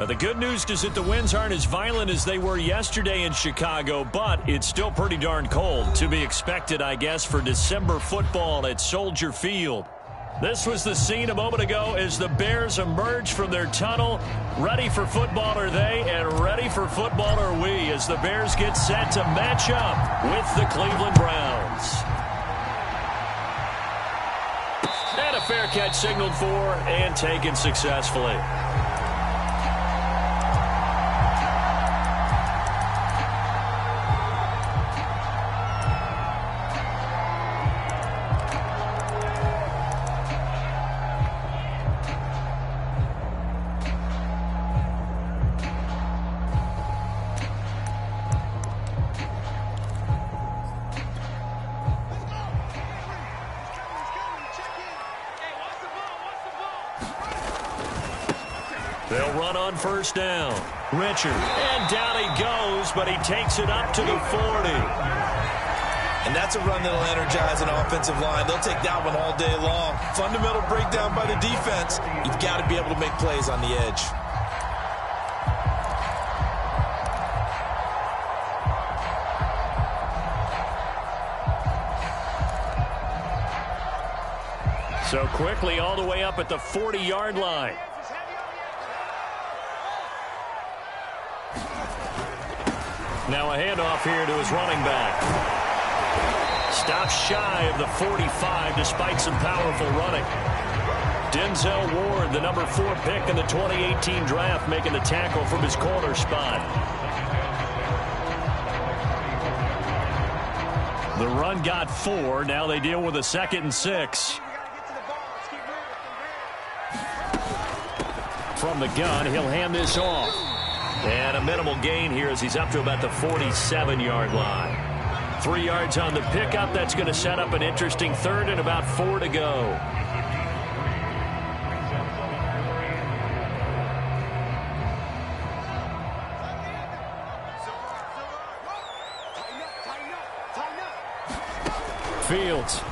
Now, the good news is that the winds aren't as violent as they were yesterday in Chicago, but it's still pretty darn cold. To be expected, I guess, for December football at Soldier Field. This was the scene a moment ago as the Bears emerge from their tunnel. Ready for football are they, and ready for football are we as the Bears get set to match up with the Cleveland Browns. And a fair catch signaled for and taken successfully. They'll run on first down. Richard, and down he goes, but he takes it up to the 40. And that's a run that'll energize an offensive line. They'll take that one all day long. Fundamental breakdown by the defense. You've got to be able to make plays on the edge. So quickly all the way up at the 40-yard line. Now a handoff here to his running back. Stops shy of the 45 despite some powerful running. Denzel Ward, the number 4 pick in the 2018 draft, making the tackle from his corner spot. The run got 4. Now they deal with a 2nd and 6. From the gun, he'll hand this off. And a minimal gain here as he's up to about the 47-yard line. 3 yards on the pickup. That's going to set up an interesting 3rd and about 4 to go. Fields.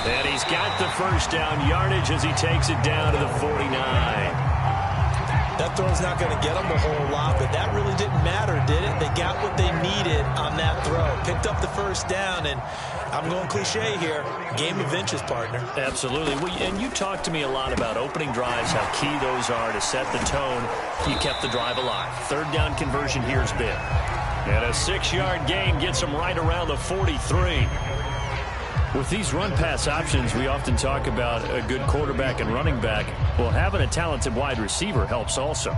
And he's got the first down yardage as he takes it down to the 49. That throw's not going to get them a whole lot, but that really didn't matter, did it? They got what they needed on that throw. Picked up the first down, and I'm going cliche here. Game of inches, partner. Absolutely. And you talked to me a lot about opening drives, how key those are to set the tone. You kept the drive alive. 3rd down conversion here is big. And a 6-yard gain gets them right around the 43. With these run-pass options, we often talk about a good quarterback and running back. Well, having a talented wide receiver helps also.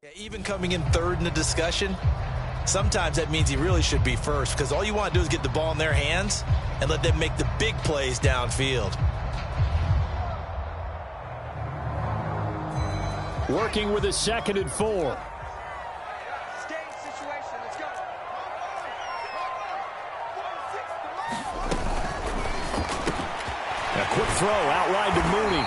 Yeah, even coming in third in the discussion, sometimes that means he really should be first, because all you want to do is get the ball in their hands and let them make the big plays downfield. Working with a 2nd and 4. A quick throw out wide to Mooney.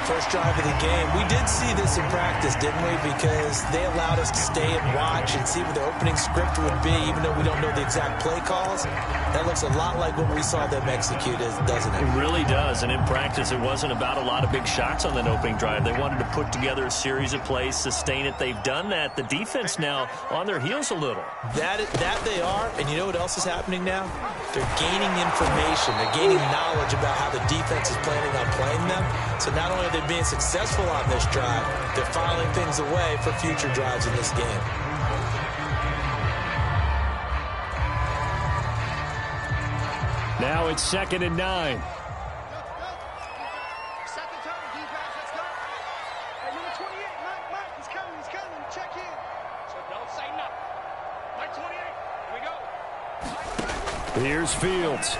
First drive of the game. We did see this in practice, didn't we? Because they allowed us to stay and watch and see what the opening script would be, even though we don't know the exact play calls. That looks a lot like what we saw them execute, doesn't it? It really does. And in practice, it wasn't about a lot of big shots on that opening drive. They wanted to put together a series of plays, sustain it. They've done that. The defense now on their heels a little. That they are. And you know what else is happening now? They're gaining information. They're gaining knowledge about how the defense is planning on playing them. So not only are they being successful on this drive, they're filing things away for future drives in this game. Now it's 2nd and 9. Second time, defense, let's go. Hey, number 28, Mike, he's coming, check in. So don't say nothing. Mike 28, here we go. Here's Fields.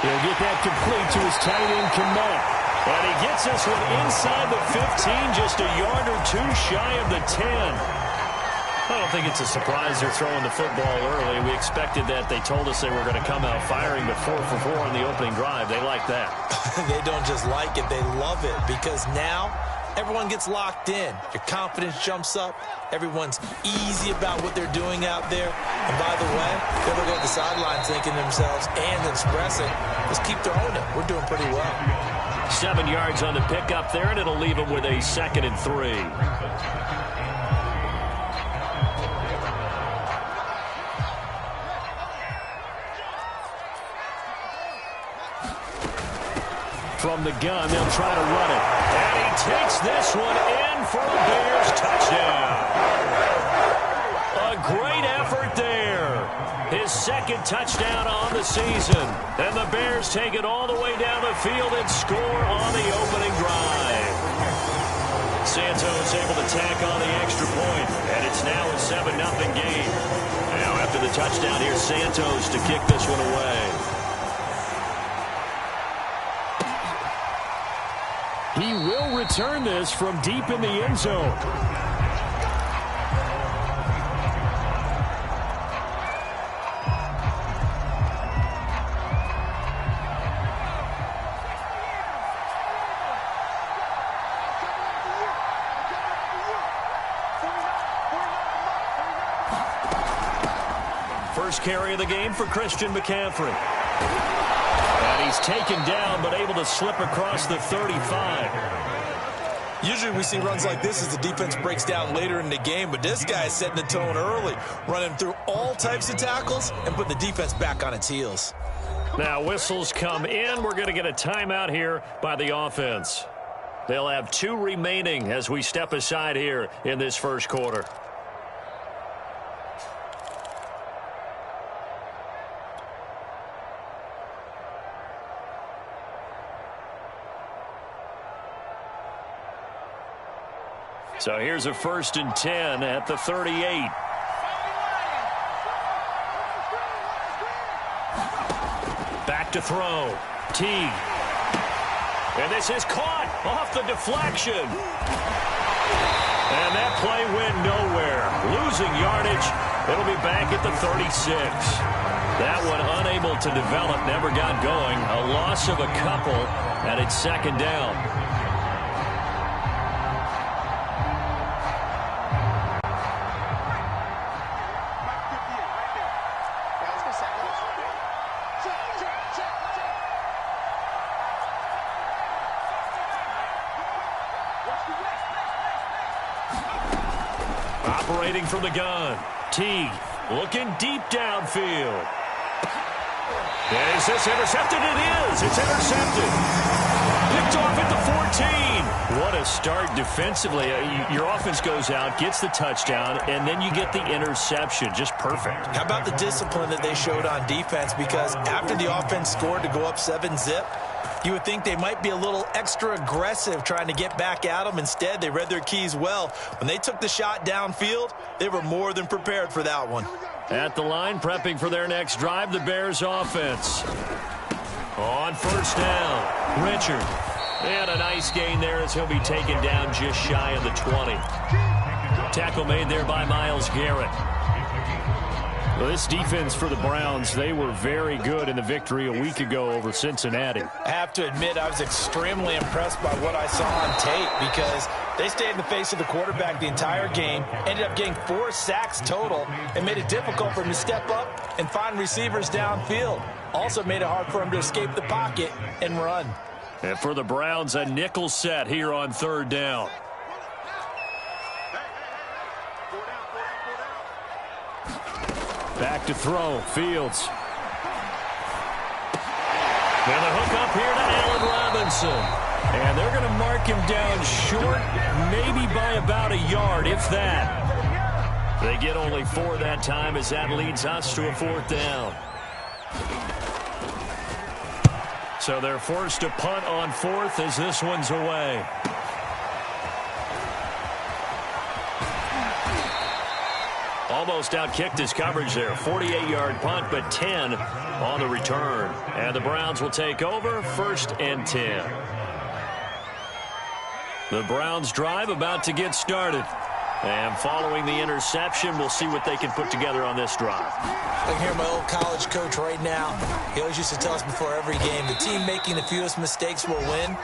He'll get that complete to his tight end, Kmet. And he gets this one inside the 15, just a yard or two shy of the 10. I don't think it's a surprise they're throwing the football early. We expected that. They told us they were going to come out firing the 4 for 4 on the opening drive. They like that. They don't just like it, they love it, because now everyone gets locked in. Your confidence jumps up. Everyone's easy about what they're doing out there. And by the way, they're looking at the sidelines thinking to themselves and expressing, let's keep throwing it. We're doing pretty well. 7 yards on the pickup there, and it'll leave him with a 2nd and 3. From the gun, they'll try to run it. And he takes this one in for a Bears touchdown. A great effort there. His 2nd touchdown on the season. And the Bears take it all the way down the field and score on the opening drive. Santos able to tack on the extra point, and it's now a 7-0 game. Now after the touchdown, here's Santos to kick this one away. He will return this from deep in the end zone. First carry of the game for Christian McCaffrey. And he's taken down, but able to slip across the 35. Usually we see runs like this as the defense breaks down later in the game, but this guy is setting the tone early, running through all types of tackles and putting the defense back on its heels. Now whistles come in. We're going to get a timeout here by the offense. They'll have 2 remaining as we step aside here in this first quarter. So here's a 1st and 10 at the 38. Back to throw. Teague. And this is caught off the deflection. And that play went nowhere. Losing yardage. It'll be back at the 36. That one unable to develop, never got going. A loss of a couple, and it's 2nd down. Operating from the gun. Teague looking deep downfield. And is this intercepted? It is. It's intercepted. Picked off at the 14. What a start defensively. Your offense goes out, gets the touchdown, and then you get the interception. Just perfect. How about the discipline that they showed on defense? Because after the offense scored to go up 7-zip, You would think they might be a little extra aggressive trying to get back at them. Instead, they read their keys well. When they took the shot downfield, they were more than prepared for that one. At the line, prepping for their next drive, the Bears offense. On first down, Richard. And a nice gain there as he'll be taken down just shy of the 20. Tackle made there by Myles Garrett. Well, this defense for the Browns, they were very good in the victory a week ago over Cincinnati. I have to admit, I was extremely impressed by what I saw on tape because they stayed in the face of the quarterback the entire game, ended up getting 4 sacks total, and made it difficult for him to step up and find receivers downfield. Also made it hard for him to escape the pocket and run. And for the Browns, a nickel set here on third down. Back to throw, Fields. And the hook up here to Allen Robinson. And they're going to mark him down short, maybe by about a yard, if that. They get only 4 that time as that leads us to a 4th down. So they're forced to punt on 4th as this one's away. Almost outkicked his coverage there. 48-yard punt, but 10 on the return. And the Browns will take over, 1st and 10. The Browns drive about to get started. And following the interception, we'll see what they can put together on this drive. I can hear my old college coach right now. He always used to tell us before every game, the team making the fewest mistakes will win.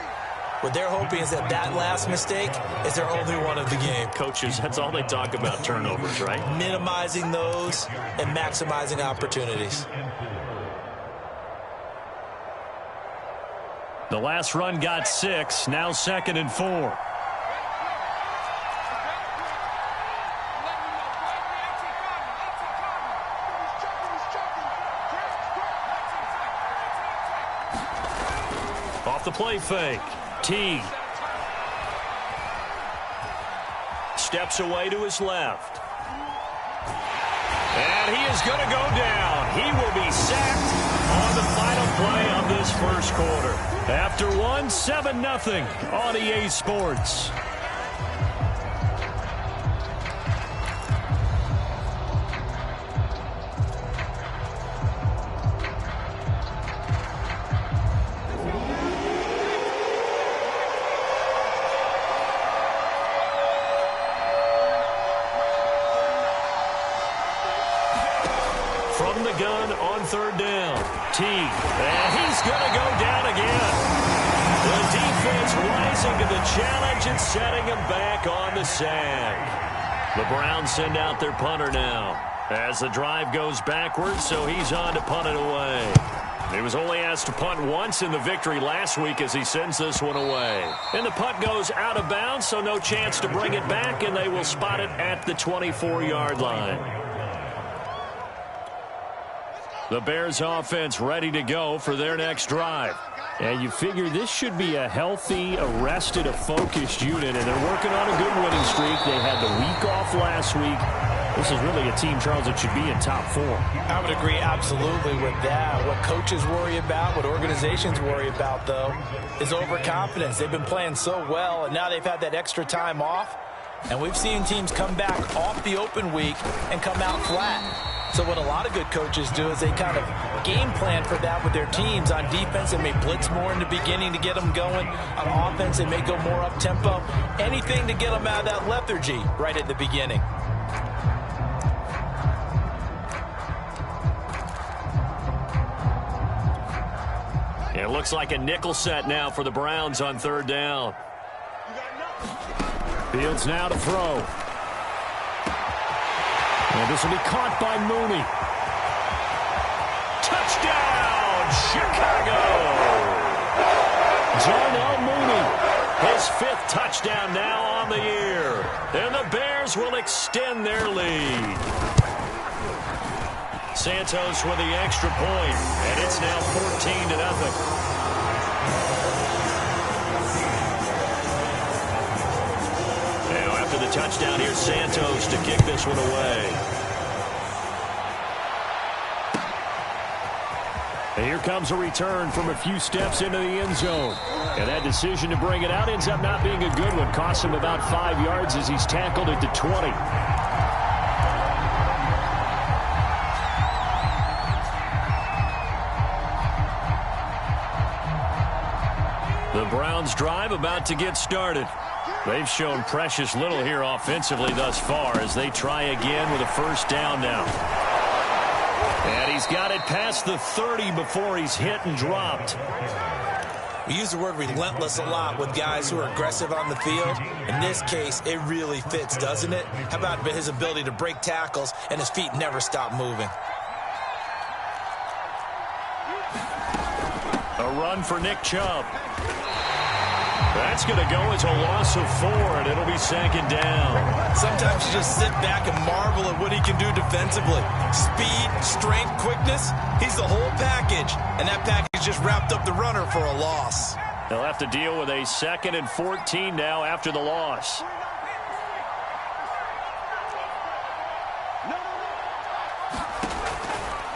What they're hoping is that last mistake is their only one of the game. Coaches, that's all they talk about, turnovers, right? Minimizing those and maximizing opportunities. The last run got 6, now 2nd and 4. Off the play fake. T. Steps away to his left. And he is going to go down. He will be sacked on the final play of this first quarter. After 7-0 on EA Sports. From the gun on 3rd down. T. And he's going to go down again. The defense rising to the challenge and setting him back on the sack. The Browns send out their punter now as the drive goes backwards, so he's on to punt it away. He was only asked to punt once in the victory last week as he sends this one away. And the punt goes out of bounds, so no chance to bring it back, and they will spot it at the 24-yard line. The Bears offense ready to go for their next drive. And you figure this should be a healthy, arrested, a focused unit, and they're working on a good winning streak. They had the week off last week. This is really a team, Charles, that should be in top 4. I would agree absolutely with that. What coaches worry about, what organizations worry about, though, is overconfidence. They've been playing so well, and now they've had that extra time off. And we've seen teams come back off the open week and come out flat. So what a lot of good coaches do is they kind of game plan for that with their teams. On defense, they may blitz more in the beginning to get them going. On offense, they may go more up-tempo. Anything to get them out of that lethargy right at the beginning. It looks like a nickel set now for the Browns on 3rd down. Fields now to throw. And this will be caught by Mooney. Touchdown, Chicago! Darnell Mooney, his 5th touchdown now on the year. And the Bears will extend their lead. Santos with the extra point, and it's now 14-0. The touchdown here, Santos to kick this one away. And here comes a return from a few steps into the end zone. And that decision to bring it out ends up not being a good one. Costs him about 5 yards as he's tackled at the 20. The Browns' drive about to get started. They've shown precious little here offensively thus far as they try again with a first down now. And he's got it past the 30 before he's hit and dropped. We use the word relentless a lot with guys who are aggressive on the field. In this case, it really fits, doesn't it? How about his ability to break tackles and his feet never stop moving? A run for Nick Chubb. That's going to go as a loss of 4, and it'll be second down. Sometimes you just sit back and marvel at what he can do defensively. Speed, strength, quickness, he's the whole package. And that package just wrapped up the runner for a loss. They'll have to deal with a 2nd and 14 now after the loss.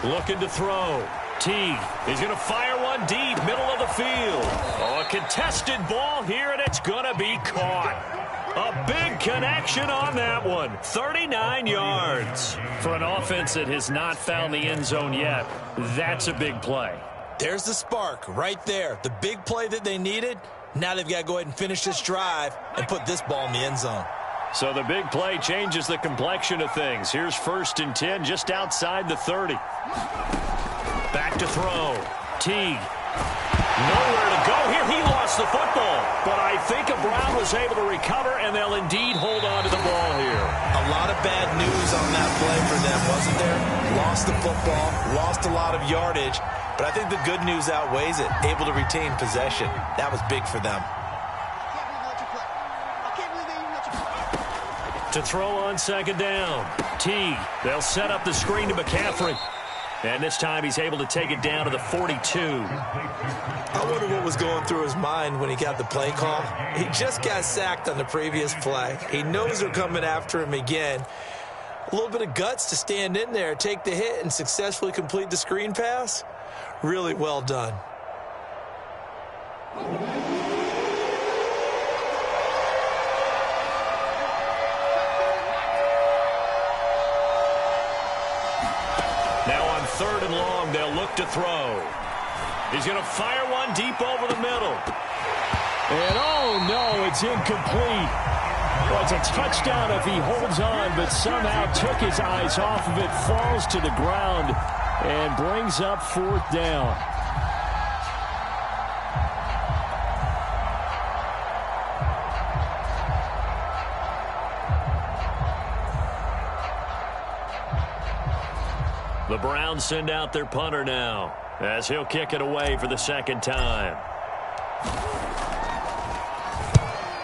Looking to throw. Teague is going to fire one deep, middle of the field. Oh, a contested ball here, and it's going to be caught. A big connection on that one. 39 yards. For an offense that has not found the end zone yet, that's a big play. There's the spark right there. The big play that they needed. Now they've got to go ahead and finish this drive and put this ball in the end zone. So the big play changes the complexion of things. Here's 1st and 10 just outside the 30. Back to throw. Teague. Nowhere to go here. He lost the football. But I think Brown was able to recover, and they'll indeed hold on to the ball here. A lot of bad news on that play for them, wasn't there? Lost the football, lost a lot of yardage. But I think the good news outweighs it. Able to retain possession. That was big for them. To throw on 2nd down. Teague. They'll set up the screen to McCaffrey. And this time he's able to take it down to the 42. I wonder what was going through his mind when he got the play call. He just got sacked on the previous play. He knows they're coming after him again. A little bit of guts to stand in there, take the hit, and successfully complete the screen pass. Really well done. Now on 3rd and long, they'll look to throw. He's going to fire one deep over the middle. And oh no, it's incomplete. Well, it's a touchdown if he holds on, but somehow took his eyes off of it, falls to the ground, and brings up 4th down. The Browns send out their punter now, as he'll kick it away for the 2nd time.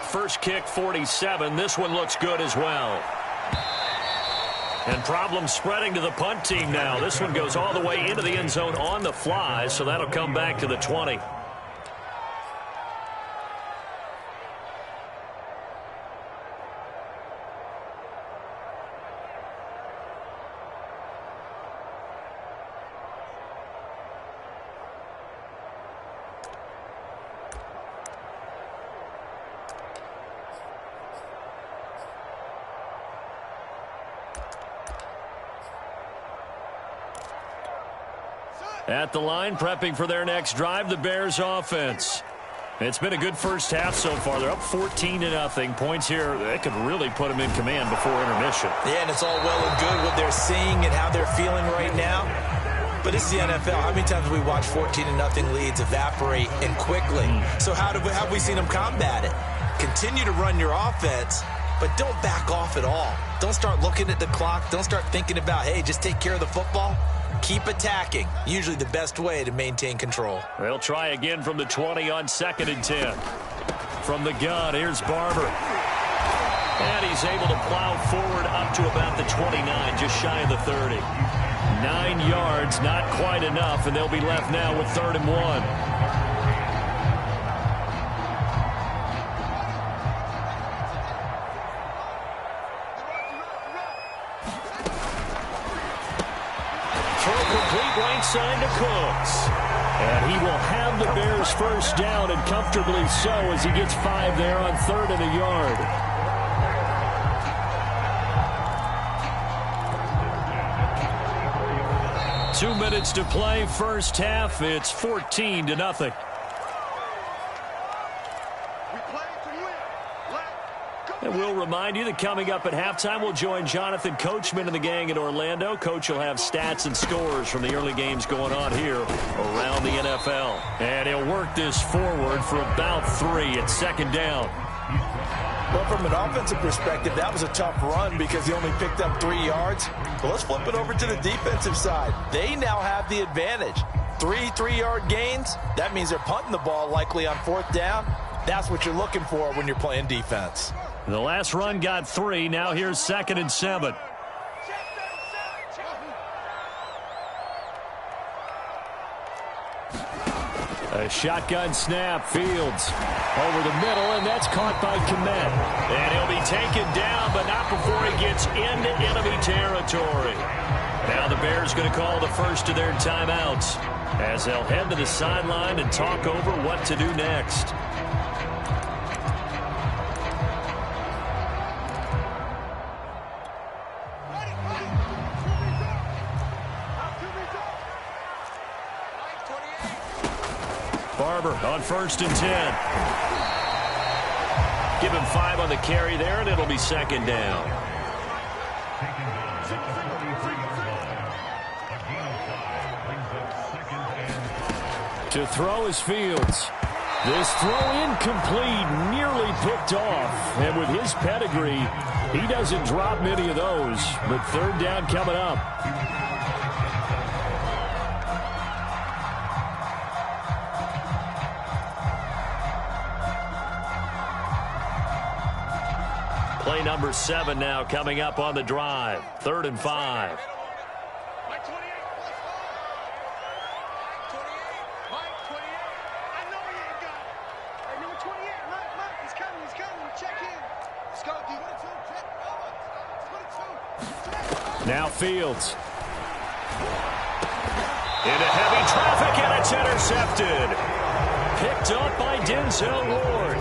First kick, 47. This one looks good as well. And problems spreading to the punt team now. This one goes all the way into the end zone on the fly, so that'll come back to the 20. At the line, prepping for their next drive, the Bears offense. It's been a good first half so far. They're up 14-0. Points here, that could really put them in command before intermission. Yeah, and it's all well and good what they're seeing and how they're feeling right now. But this is the NFL. How many times have we watched 14-0 leads evaporate and quickly? So how have we seen them combat it? Continue to run your offense, but don't back off at all. Don't start looking at the clock. Don't start thinking about, hey, just take care of the football. Keep attacking. Usually the best way to maintain control. They'll try again from the 20 on 2nd and 10. From the gun, here's Barber. And he's able to plow forward up to about the 29, just shy of the 30. 9 yards, not quite enough, and they'll be left now with 3rd and 1. Right side to Cooks. And he will have the Bears first down, and comfortably so, as he gets 5 there on 3rd and a yard. Two minutes to play, first half. It's 14-0. And we'll remind you that coming up at halftime, we'll join Jonathan Coachman and the gang in Orlando. Coach will have stats and scores from the early games going on here around the NFL. And he'll work this forward for about 3 at 2nd down. Well, from an offensive perspective, that was a tough run because he only picked up 3 yards. But let's flip it over to the defensive side. They now have the advantage. 3 3-yard gains. That means they're punting the ball likely on 4th down. That's what you're looking for when you're playing defense. The last run got 3. Now here's 2nd and 7. A shotgun snap. Fields over the middle, and that's caught by Kmet. And he'll be taken down, but not before he gets into enemy territory. Now the Bears going to call the first of their timeouts as they'll head to the sideline and talk over what to do next. Barber on 1st and 10. Give him 5 on the carry there, and it'll be 2nd down. To throw is Fields. This throw incomplete, nearly picked off. And with his pedigree, he doesn't drop many of those. But 3rd down coming up. Play number 7 now coming up on the drive. 3rd and 5. Now Fields. Into heavy traffic, and it's intercepted. Picked up by Denzel Ward.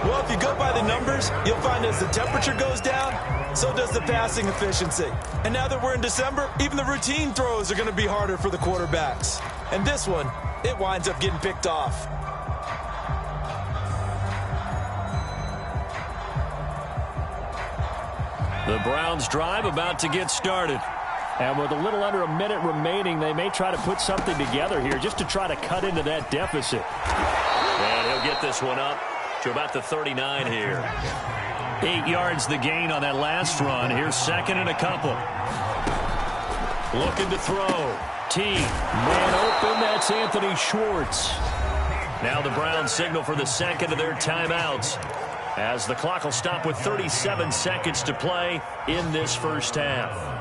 Well, if you go by the numbers, you'll find as the temperature goes down, so does the passing efficiency. And now that we're in December, even the routine throws are going to be harder for the quarterbacks. And this one, it winds up getting picked off. The Browns drive about to get started. And with a little under a minute remaining, they may try to put something together here just to try to cut into that deficit. And he'll get this one up to about the 39 here. 8 yards the gain on that last run. Here's 2nd and a couple. Looking to throw. T. Man open. That's Anthony Schwartz. Now the Browns signal for the 2nd of their timeouts, as the clock will stop with 37 seconds to play in this first half.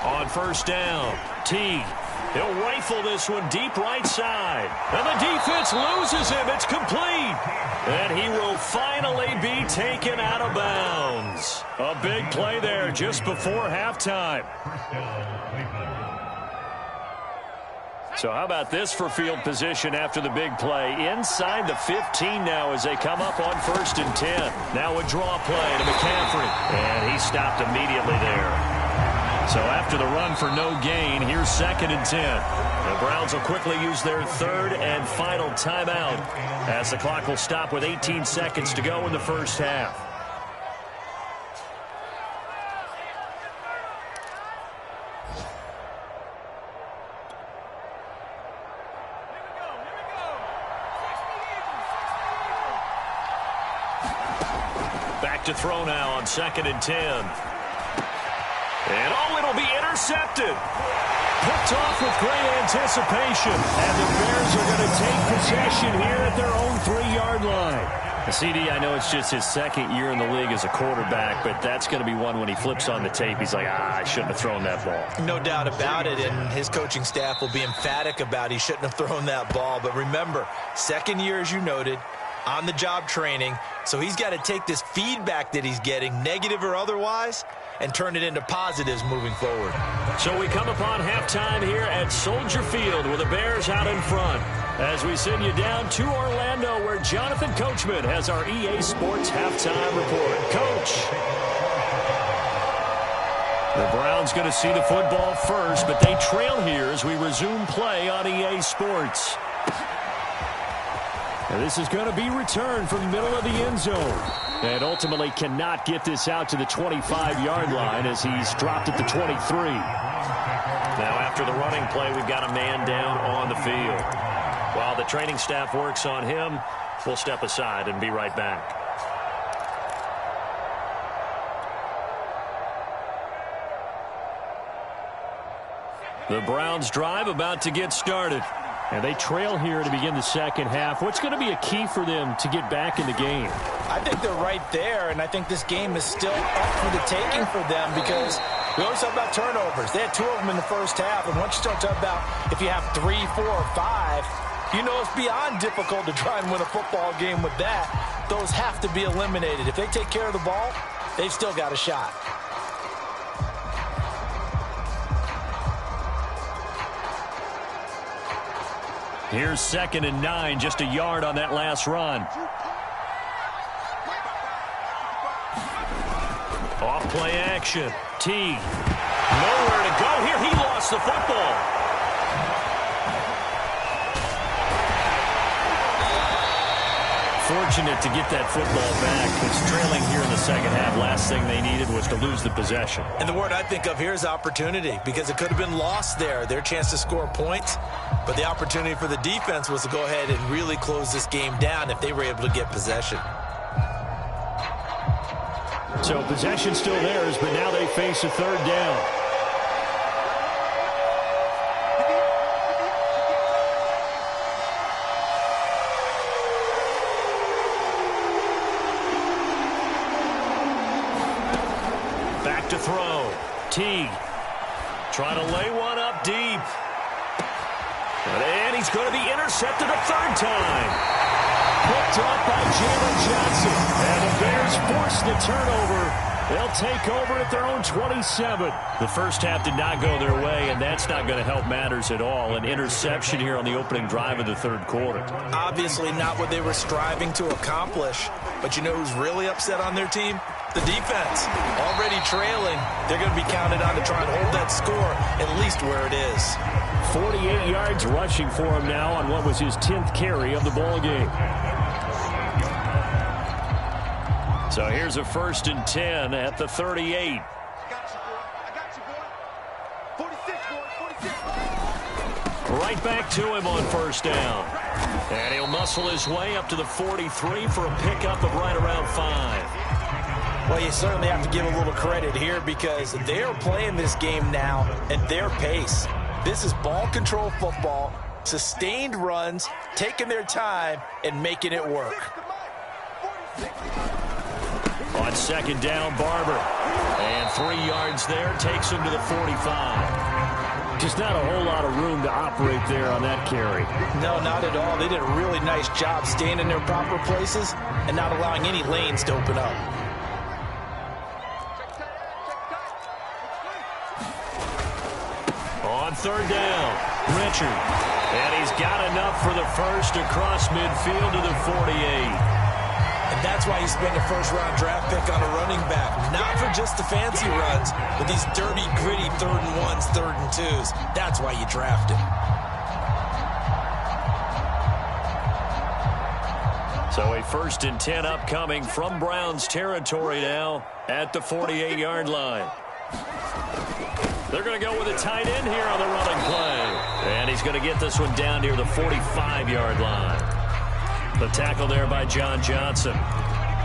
On 1st down, T. He'll rifle this one deep right side. And the defense loses him. It's complete. And he will finally be taken out of bounds. A big play there just before halftime. So how about this for field position after the big play? Inside the 15 now as they come up on 1st and 10. Now a draw play to McCaffrey. And he stopped immediately there. So after the run for no gain, here's 2nd and 10. The Browns will quickly use their 3rd and final timeout as the clock will stop with 18 seconds to go in the first half. Back to throw now on 2nd and 10. And, oh, it'll be intercepted. Picked off with great anticipation. And the Bears are going to take possession here at their own 3-yard line. CD, I know it's just his second year in the league as a quarterback, but that's going to be one when he flips on the tape. He's like, I shouldn't have thrown that ball. No doubt about it, and his coaching staff will be emphatic about he shouldn't have thrown that ball. But remember, second year, as you noted, on-the-job training, so he's got to take this feedback that he's getting, negative or otherwise, and turn it into positives moving forward. So we come upon halftime here at Soldier Field with the Bears out in front. As we send you down to Orlando, where Jonathan Coachman has our EA Sports halftime report. Coach. The Browns going to see the football first, but they trail here as we resume play on EA Sports. And this is going to be returned from the middle of the end zone. And ultimately cannot get this out to the 25-yard line as he's dropped at the 23. Now after the running play, we've got a man down on the field. While the training staff works on him, we'll step aside and be right back. The Browns drive about to get started. And they trail here to begin the second half. What's going to be a key for them to get back in the game? I think they're right there, and I think this game is still up for the taking for them because we always talk about turnovers. They had 2 of them in the first half, and once you start talking about if you have 3, 4, or 5, you know it's beyond difficult to try and win a football game with that. Those have to be eliminated. If they take care of the ball, they've still got a shot. Here's 2nd and 9, just a yard on that last run. Off play action. Teague. Nowhere to go here. He lost the football. Fortunate to get that football back. It's trailing here in the second half. Last thing they needed was to lose the possession. And the word I think of here is opportunity, because it could have been lost there. Their chance to score points. But the opportunity for the defense was to go ahead and really close this game down if they were able to get possession. So possession still theirs, but now they face a 3rd down. Back to throw. Teague trying to lay one up deep. And he's going to be intercepted a 3rd time. Picked up by Jalen Johnson. And the Bears force the turnover. They'll take over at their own 27. The first half did not go their way, and that's not going to help matters at all. An interception here on the opening drive of the 3rd quarter. Obviously not what they were striving to accomplish. But you know who's really upset on their team? The defense. Already trailing, they're going to be counted on to try and hold that score at least where it is. 48 yards rushing for him now on what was his 10th carry of the ball game. So here's a 1st and 10 at the 38. I got you, boy. I got you, boy. 46, boy. 46. Right back to him on 1st down. And he'll muscle his way up to the 43 for a pickup of right around 5. Well, you certainly have to give a little credit here because they are playing this game now at their pace. This is ball control football, sustained runs, taking their time, and making it work. On 2nd down, Barber. And 3 yards there, takes him to the 45. Just not a whole lot of room to operate there on that carry. No, not at all. They did a really nice job staying in their proper places and not allowing any lanes to open up. On 3rd down, Richard. And he's got enough for the first across midfield to the 48. And that's why you spend a 1st-round draft pick on a running back. Not for just the fancy runs, but these dirty, gritty 3rd and 1s, 3rd and 2s. That's why you draft him. So a 1st and 10 upcoming from Browns territory now at the 48-yard line. They're going to go with a tight end here on the running play. And he's going to get this one down near the 45-yard line. The tackle there by John Johnson.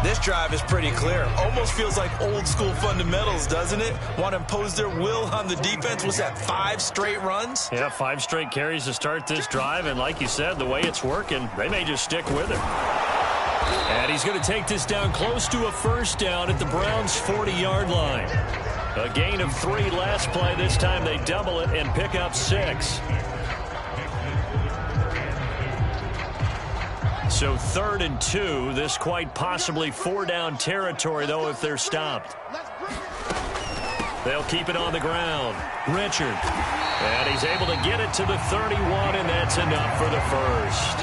This drive is pretty clear. Almost feels like old school fundamentals, doesn't it? Want to impose their will on the defense. Was that 5 straight runs? Yeah, 5 straight carries to start this drive. And like you said, the way it's working, they may just stick with it. And he's going to take this down close to a first down at the Browns' 40-yard line. A gain of 3 last play. This time they double it and pick up 6. So 3rd and 2. This quite possibly 4-down territory, though, if they're stopped. They'll keep it on the ground. Richard. And he's able to get it to the 31, and that's enough for the first.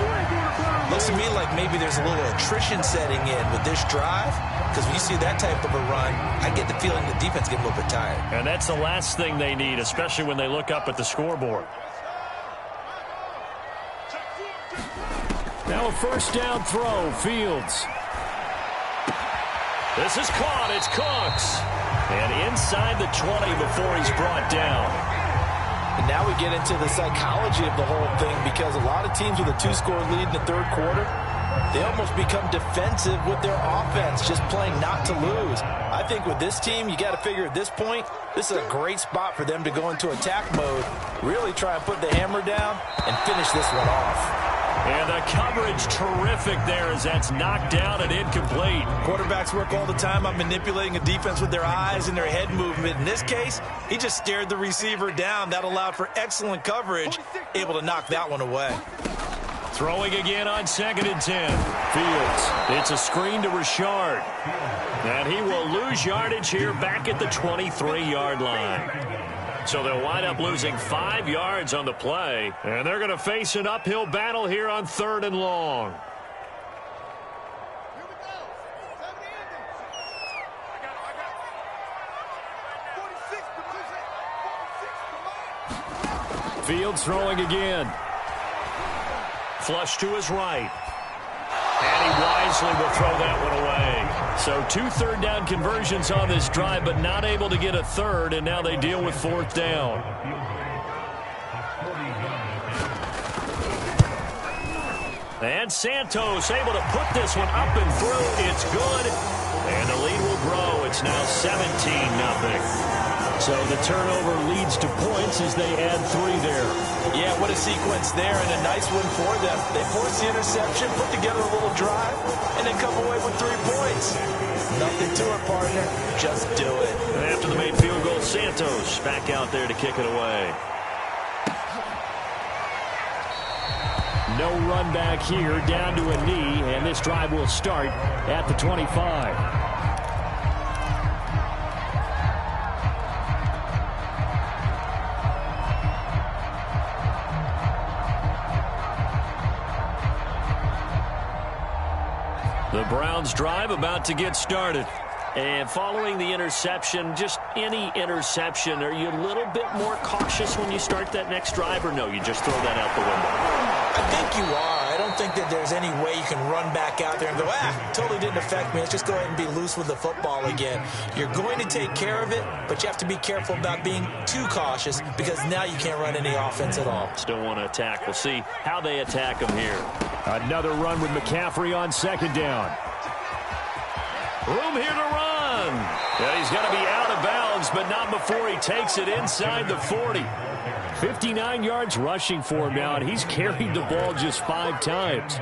Looks to me like maybe there's a little attrition setting in with this drive, because when you see that type of a run, I get the feeling the defense gets a little bit tired. And that's the last thing they need, especially when they look up at the scoreboard. Now a first down throw, Fields. This is caught, it's Cooks. And inside the 20 before he's brought down. And now we get into the psychology of the whole thing, because a lot of teams with a 2-score lead in the 3rd quarter, they almost become defensive with their offense, just playing not to lose. I think with this team, you got to figure at this point, this is a great spot for them to go into attack mode, really try and put the hammer down and finish this one off. And the coverage terrific there as that's knocked down and incomplete. Quarterbacks work all the time on manipulating a defense with their eyes and their head movement. In this case, he just stared the receiver down. That allowed for excellent coverage, able to knock that one away. Throwing again on 2nd and 10. Fields. It's a screen to Richard. And he will lose yardage here back at the 23-yard line. So they'll wind up losing 5 yards on the play. And they're going to face an uphill battle here on 3rd and long. Fields throwing again. Flush to his right. And he wisely will throw that one away. So 2 third-down conversions on this drive, but not able to get a third, and now they deal with 4th down. And Santos able to put this one up and through. It's good. And the lead will grow. It's now 17-0. So the turnover leads to points as they add 3 there. Yeah, what a sequence there, and a nice one for them. They force the interception, put together a little drive, and then come away with 3 points. Nothing to it, partner. Just do it. And after the made field goal, Santos back out there to kick it away. No run back here, down to a knee, and this drive will start at the 25. The Browns drive about to get started. And following the interception, just any interception, are you a little bit more cautious when you start that next drive, or no, you just throw that out the window? I think you are. I don't think that there's any way you can run back out there and go, totally didn't affect me. Let's just go ahead and be loose with the football again. You're going to take care of it, but you have to be careful about being too cautious, because now you can't run any offense at all. Still want to attack. We'll see how they attack them here. Another run with McCaffrey on 2nd down. Room here to run. And he's going to be out of bounds, but not before he takes it inside the 40. 59 yards rushing for him now, and he's carried the ball just 5 times.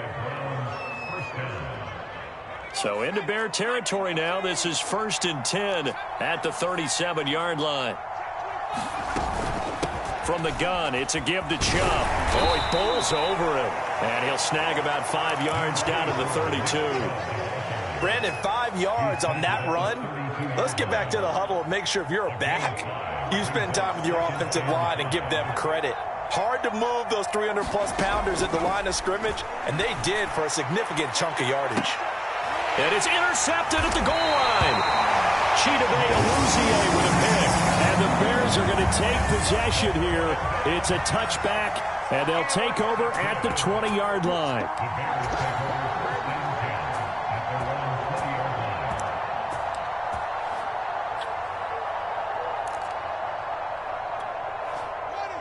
So into Bear territory now. This is 1st and 10 at the 37-yard line. From the gun, it's a give to Chubb. Oh, he bowls over him. And he'll snag about 5 yards down to the 32. Brandon, 5 yards on that run. Let's get back to the huddle and make sure if you're a back, you spend time with your offensive line and give them credit. Hard to move those 300-plus pounders at the line of scrimmage, and they did for a significant chunk of yardage. And it's intercepted at the goal line. Chidobe Awuzie with a pick. And the Bears are going to take possession here. It's a touchback, and they'll take over at the 20-yard line.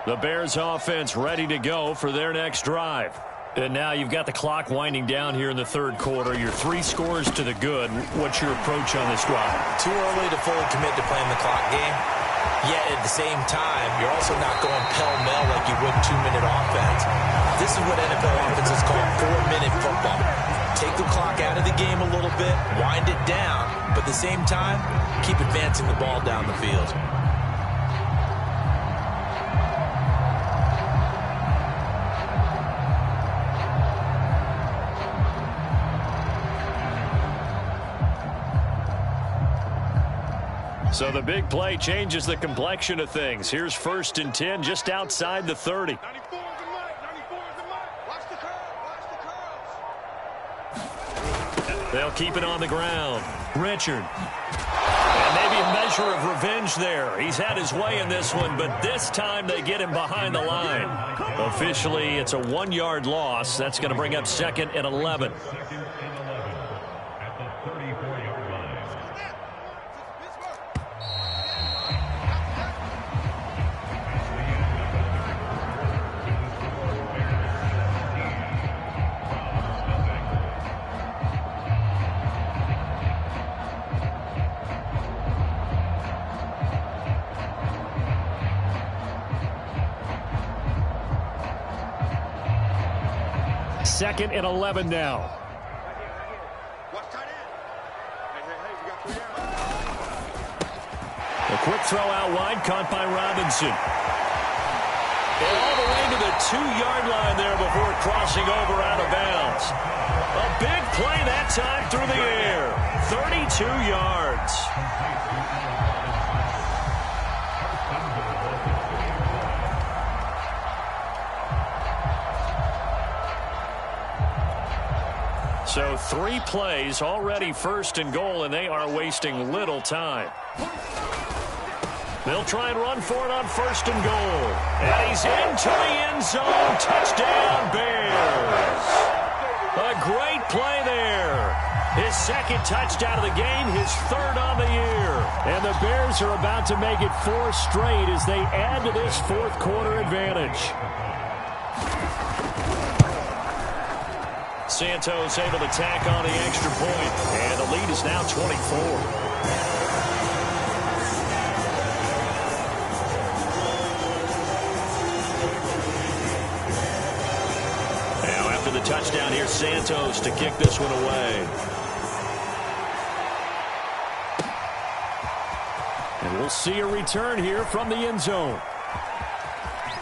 The Bears offense ready to go for their next drive. And now you've got the clock winding down here in the 3rd quarter. You're 3 scores to the good. What's your approach on this drive? Too early to fully commit to playing the clock game. Yet at the same time, you're also not going pell-mell like you would 2-minute offense. This is what NFL offenses call 4-minute football. Take the clock out of the game a little bit, wind it down, but at the same time, keep advancing the ball down the field. So the big play changes the complexion of things. Here's 1st and 10 just outside the 30. 94 is the mark. 94 is the mark. Watch the curl. Watch the curls. They'll keep it on the ground. Richard. And maybe a measure of revenge there. He's had his way in this one, but this time they get him behind the line. Officially, it's a 1-yard loss. That's going to bring up 2nd and 11. Second and 11 now. Watch tight end. Hey, we got 3 yards. A quick throw out wide, caught by Robinson. And all the way to the 2-yard line there before crossing over out of bounds. A big play that time through the air. 32 yards. So 3 plays, already 1st and goal, and they are wasting little time. They'll try and run for it on 1st and goal. And he's into the end zone. Touchdown, Bears. A great play there. His 2nd touchdown of the game, his 3rd on the year. And the Bears are about to make it 4 straight as they add to this 4th quarter advantage. Santos able to tack on the extra point, and the lead is now 24. Now after the touchdown, here's Santos to kick this one away. And we'll see a return here from the end zone.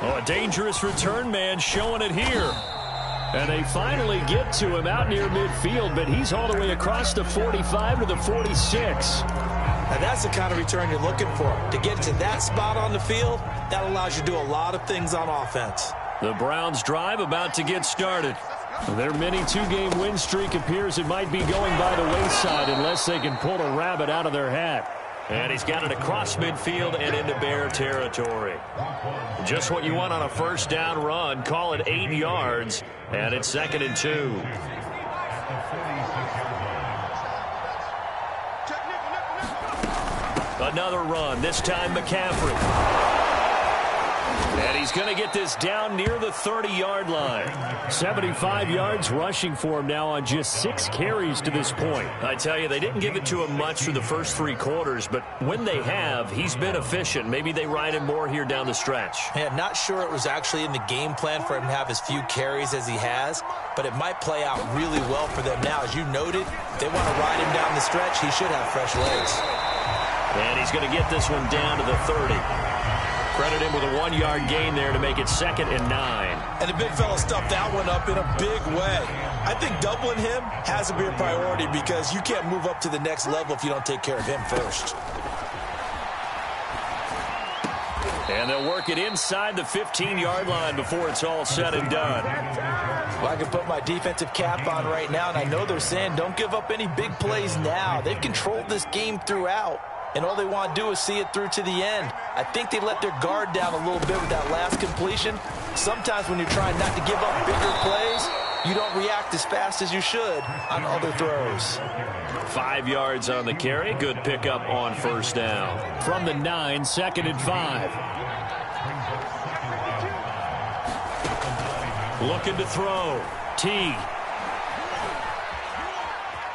Oh, a dangerous return man showing it here. And they finally get to him out near midfield, but he's all the way across the 45 to the 46. Now that's the kind of return you're looking for. To get to that spot on the field, that allows you to do a lot of things on offense. The Browns' drive about to get started. Their mini 2-game win streak appears it might be going by the wayside unless they can pull a rabbit out of their hat. And he's got it across midfield and into Bear territory. Just what you want on a 1st down run. Call it 8 yards, and it's 2nd and 2. Another run, this time McCaffrey. And he's going to get this down near the 30-yard line. 75 yards rushing for him now on just 6 carries to this point. I tell you, they didn't give it to him much through the first 3 quarters, but when they have, he's been efficient. Maybe they ride him more here down the stretch. Yeah, not sure it was actually in the game plan for him to have as few carries as he has, but it might play out really well for them now. As you noted, if they want to ride him down the stretch, he should have fresh legs. And he's going to get this one down to the 30. Credit him with a 1-yard gain there to make it 2nd and 9. And the big fella stuffed that one up in a big way. I think doubling him has to be a priority because you can't move up to the next level if you don't take care of him first. And they'll work it inside the 15-yard line before it's all said and done. Well, I can put my defensive cap on right now, and I know they're saying don't give up any big plays now. They've controlled this game throughout, and all they want to do is see it through to the end. I think they let their guard down a little bit with that last completion. Sometimes when you're trying not to give up bigger plays, you don't react as fast as you should on other throws. 5 yards on the carry. Good pickup on 1st down. From the 9, 2nd and 5. Looking to throw. T.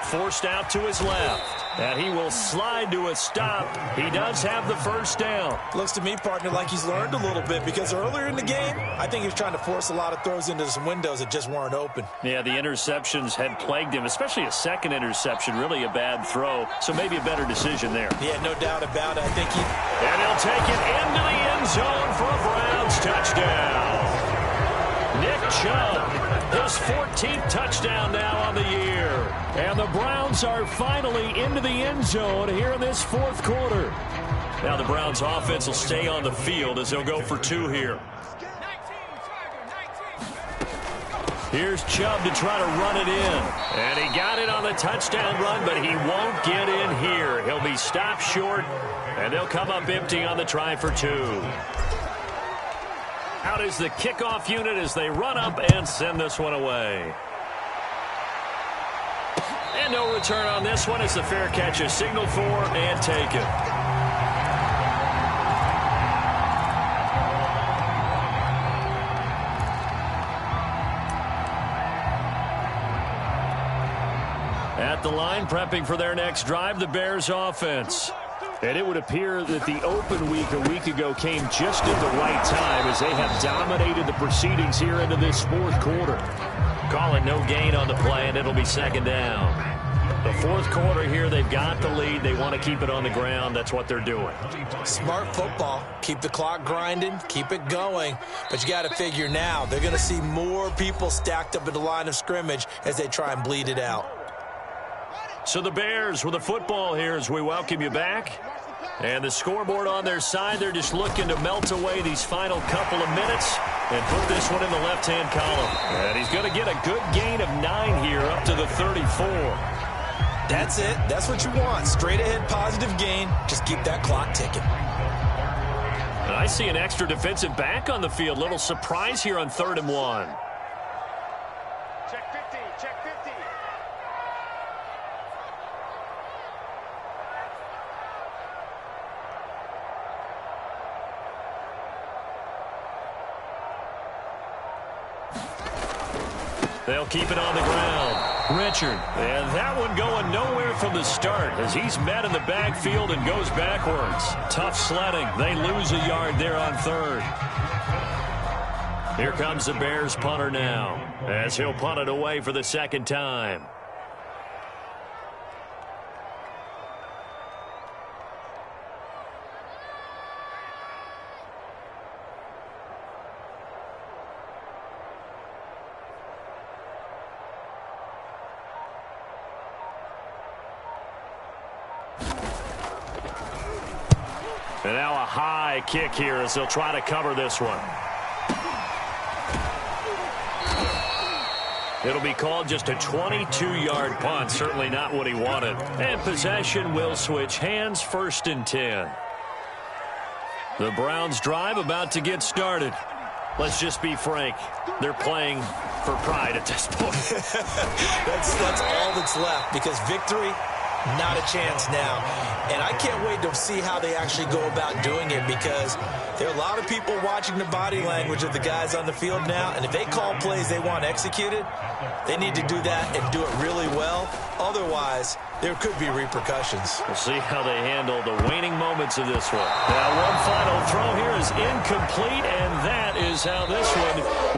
Forced out to his left. And he will slide to a stop. He does have the first down. Looks to me, partner, like he's learned a little bit, because earlier in the game, I think he was trying to force a lot of throws into some windows that just weren't open. Yeah, the interceptions had plagued him, especially a second interception, really a bad throw. So maybe a better decision there. Yeah, no doubt about it. I think he... And he'll take it into the end zone for a Browns touchdown. Nick Chubb, his 14th touchdown now on the year. And the Browns are finally into the end zone here in this fourth quarter. Now the Browns offense will stay on the field as they'll go for 2 here. Here's Chubb to try to run it in. And he got it on the touchdown run, but he won't get in here. He'll be stopped short, and they'll come up empty on the try for 2. Out is the kickoff unit as they run up and send this one away. And no return on this one as the fair catch is signaled for and taken. At the line, prepping for their next drive, the Bears offense. And it would appear that the open week a week ago came just at the right time as they have dominated the proceedings here into this fourth quarter. Calling no gain on the play, and it'll be second down. The fourth quarter here, they've got the lead. They want to keep it on the ground. That's what they're doing. Smart football. Keep the clock grinding. Keep it going. But you got to figure now, they're going to see more people stacked up at the line of scrimmage as they try and bleed it out. So the Bears with the football here as we welcome you back. And the scoreboard on their side, they're just looking to melt away these final couple of minutes and put this one in the left-hand column. And he's going to get a good gain of 9 here up to the 34. That's it. That's what you want. Straight ahead positive gain. Just keep that clock ticking. And I see an extra defensive back on the field. Little surprise here on 3rd and 1. Check 50, check 50. They'll keep it on the ground. Richard. And that one going nowhere from the start as he's met in the backfield and goes backwards. Tough sledding. They lose a yard there on 3rd. Here comes the Bears punter now as he'll punt it away for the second time. And now a high kick here as they'll try to cover this one. It'll be called just a 22-yard punt. Certainly not what he wanted. And possession will switch hands, 1st and 10. The Browns drive about to get started. Let's just be frank. They're playing for pride at this point. That's all that's left, because victory, not a chance now. And I can't wait to see how they actually go about doing it, because there are a lot of people watching the body language of the guys on the field now, and if they call plays they want executed, they need to do that and do it really well. Otherwise, there could be repercussions. We'll see how they handle the waning moments of this one. Now, one final throw here is incomplete, and that is how this one